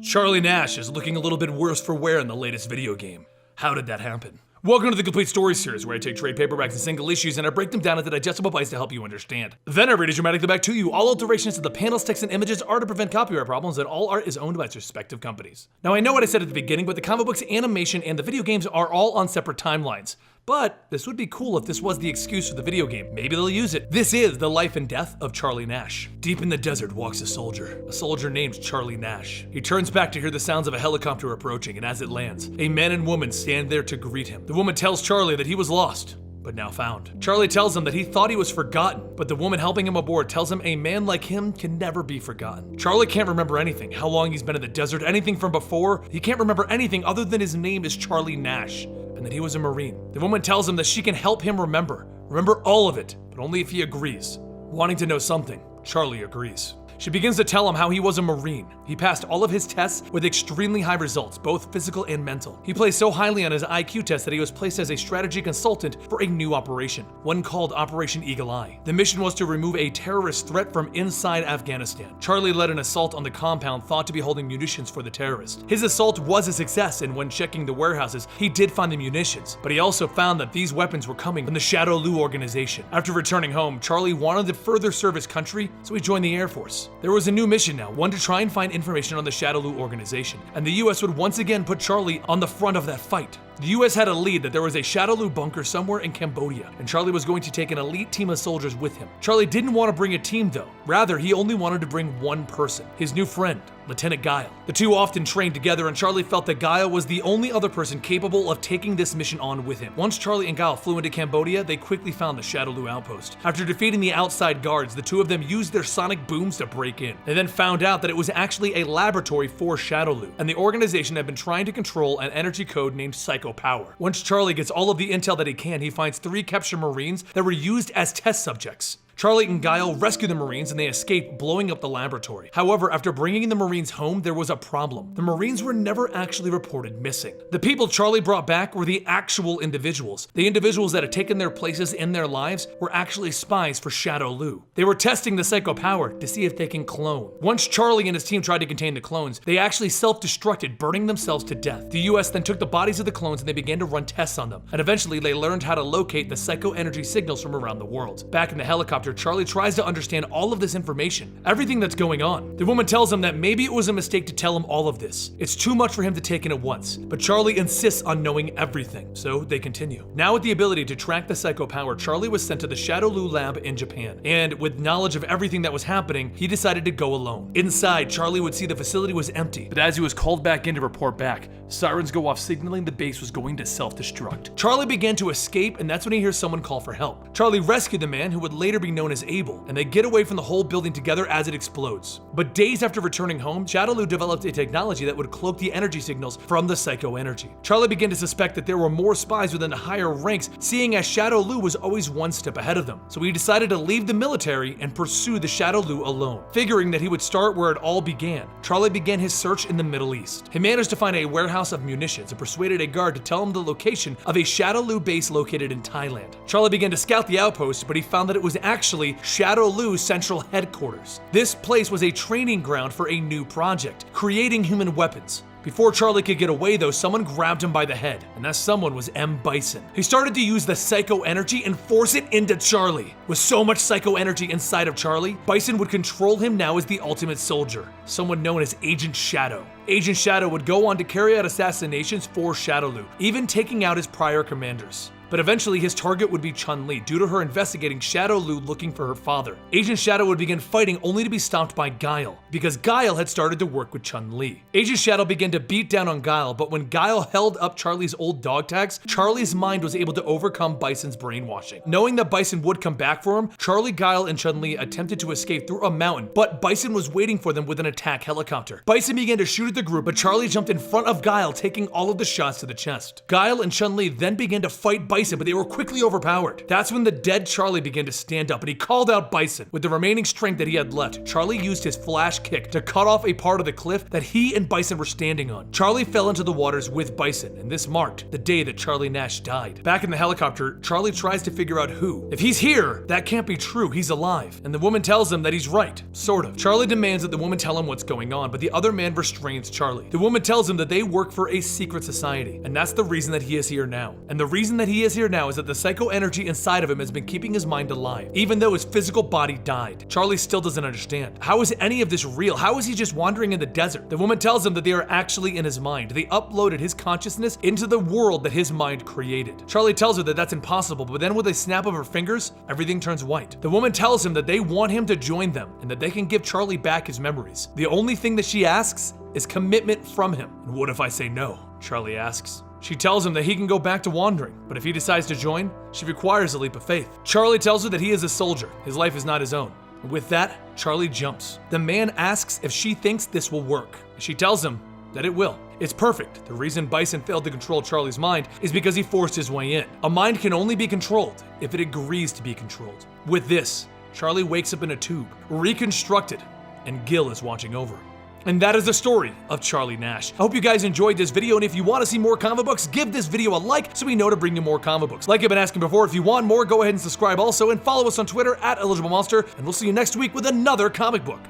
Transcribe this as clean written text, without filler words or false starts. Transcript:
Charlie Nash is looking a little bit worse for wear in the latest video game. How did that happen? Welcome to the Complete Story Series, where I take trade paperbacks and single issues and I break them down into digestible bites to help you understand. Then I read it dramatically back to you. All alterations to the panels, text, and images are to prevent copyright problems, and all art is owned by its respective companies. Now, I know what I said at the beginning, but the comic books, animation, and the video games are all on separate timelines. But this would be cool if this was the excuse for the video game. Maybe they'll use it. This is the life and death of Charlie Nash. Deep in the desert walks a soldier named Charlie Nash. He turns back to hear the sounds of a helicopter approaching, and as it lands, a man and woman stand there to greet him. The woman tells Charlie that he was lost, but now found. Charlie tells him that he thought he was forgotten, but the woman helping him aboard tells him a man like him can never be forgotten. Charlie can't remember anything, how long he's been in the desert, anything from before. He can't remember anything other than his name is Charlie Nash, and that he was a Marine. The woman tells him that she can help him remember all of it, but only if he agrees. Wanting to know something, Charlie agrees. She begins to tell him how he was a Marine. He passed all of his tests with extremely high results, both physical and mental. He placed so highly on his IQ test that he was placed as a strategy consultant for a new operation, one called Operation Eagle Eye. The mission was to remove a terrorist threat from inside Afghanistan. Charlie led an assault on the compound thought to be holding munitions for the terrorists. His assault was a success, and when checking the warehouses, he did find the munitions, but he also found that these weapons were coming from the Shadow Lu organization. After returning home, Charlie wanted to further serve his country, so he joined the Air Force. There was a new mission now, one to try and find information on the Shadow Lu organization, and the US would once again put Charlie on the front of that fight. The US had a lead that there was a Shadow Lu bunker somewhere in Cambodia, and Charlie was going to take an elite team of soldiers with him. Charlie didn't want to bring a team though. Rather, he only wanted to bring one person, his new friend, Lieutenant Guile. The two often trained together, and Charlie felt that Guile was the only other person capable of taking this mission on with him. Once Charlie and Guile flew into Cambodia, they quickly found the Shadow Lu outpost. After defeating the outside guards, the two of them used their sonic booms to break in. They then found out that it was actually a laboratory for Shadow Lu, and the organization had been trying to control an energy code named Psycho Power. Once Charlie gets all of the intel that he can, he finds 3 captured Marines that were used as test subjects. Charlie and Guile rescue the Marines and they escape, blowing up the laboratory. However, after bringing the Marines home, there was a problem. The Marines were never actually reported missing. The people Charlie brought back were the actual individuals. The individuals that had taken their places in their lives were actually spies for Shadow Lu. They were testing the Psycho Power to see if they can clone. Once Charlie and his team tried to contain the clones, they actually self-destructed, burning themselves to death. The US then took the bodies of the clones and they began to run tests on them. And eventually they learned how to locate the psycho energy signals from around the world. Back in the helicopter, Charlie tries to understand all of this information, everything that's going on. The woman tells him that maybe it was a mistake to tell him all of this. It's too much for him to take in at once, but Charlie insists on knowing everything, so they continue. Now with the ability to track the Psycho Power, Charlie was sent to the Shadow Lu lab in Japan, and with knowledge of everything that was happening, he decided to go alone. Inside, Charlie would see the facility was empty, but as he was called back in to report back, sirens go off signaling the base was going to self-destruct. Charlie began to escape, and that's when he hears someone call for help. Charlie rescued the man who would later be known as Abel, and they get away from the whole building together as it explodes. But days after returning home, Shadow Lu developed a technology that would cloak the energy signals from the psycho energy. Charlie began to suspect that there were more spies within the higher ranks, seeing as Shadow Lu was always one step ahead of them. So he decided to leave the military and pursue the Shadow Lu alone. Figuring that he would start where it all began, Charlie began his search in the Middle East. He managed to find a warehouse of munitions and persuaded a guard to tell him the location of a Shadow Lu base located in Thailand. Charlie began to scout the outpost, but he found that it was actually Shadow Lu's central headquarters. This place was a training ground for a new project, creating human weapons. Before Charlie could get away though, someone grabbed him by the head, and that someone was M. Bison. He started to use the psycho energy and force it into Charlie. With so much psycho energy inside of Charlie, Bison would control him now as the ultimate soldier, someone known as Agent Shadow. Agent Shadow would go on to carry out assassinations for Shadow Lu, even taking out his prior commanders. But eventually his target would be Chun-Li due to her investigating Shadow Lu looking for her father. Agent Shadow would begin fighting only to be stopped by Guile, because Guile had started to work with Chun-Li. Agent Shadow began to beat down on Guile, but when Guile held up Charlie's old dog tags, Charlie's mind was able to overcome Bison's brainwashing. Knowing that Bison would come back for him, Charlie, Guile, and Chun-Li attempted to escape through a mountain, but Bison was waiting for them with an attack helicopter. Bison began to shoot at the group, but Charlie jumped in front of Guile, taking all of the shots to the chest. Guile and Chun-Li then began to fight Bison Bison, but they were quickly overpowered. That's when the dead Charlie began to stand up and he called out Bison. With the remaining strength that he had left, Charlie used his flash kick to cut off a part of the cliff that he and Bison were standing on. Charlie fell into the waters with Bison, and this marked the day that Charlie Nash died. Back in the helicopter, Charlie tries to figure out who. If he's here, that can't be true, he's alive. And the woman tells him that he's right, sort of. Charlie demands that the woman tell him what's going on, but the other man restrains Charlie. The woman tells him that they work for a secret society, and that's the reason that he is here now. And the reason that he is here now is that the psycho energy inside of him has been keeping his mind alive, even though his physical body died. Charlie still doesn't understand. How is any of this real? How is he just wandering in the desert? The woman tells him that they are actually in his mind. They uploaded his consciousness into the world that his mind created. Charlie tells her that that's impossible, but then with a snap of her fingers, everything turns white. The woman tells him that they want him to join them and that they can give Charlie back his memories. The only thing that she asks is commitment from him. And what if I say no? Charlie asks. She tells him that he can go back to wandering, but if he decides to join, she requires a leap of faith. Charlie tells her that he is a soldier. His life is not his own. With that, Charlie jumps. The man asks if she thinks this will work. She tells him that it will. It's perfect. The reason Bison failed to control Charlie's mind is because he forced his way in. A mind can only be controlled if it agrees to be controlled. With this, Charlie wakes up in a tube, reconstructed, and Gil is watching over. And that is the story of Charlie Nash. I hope you guys enjoyed this video, and if you want to see more comic books, give this video a like so we know to bring you more comic books. Like I've been asking before, if you want more, go ahead and subscribe also, and follow us on Twitter @EligibleMonster, and we'll see you next week with another comic book.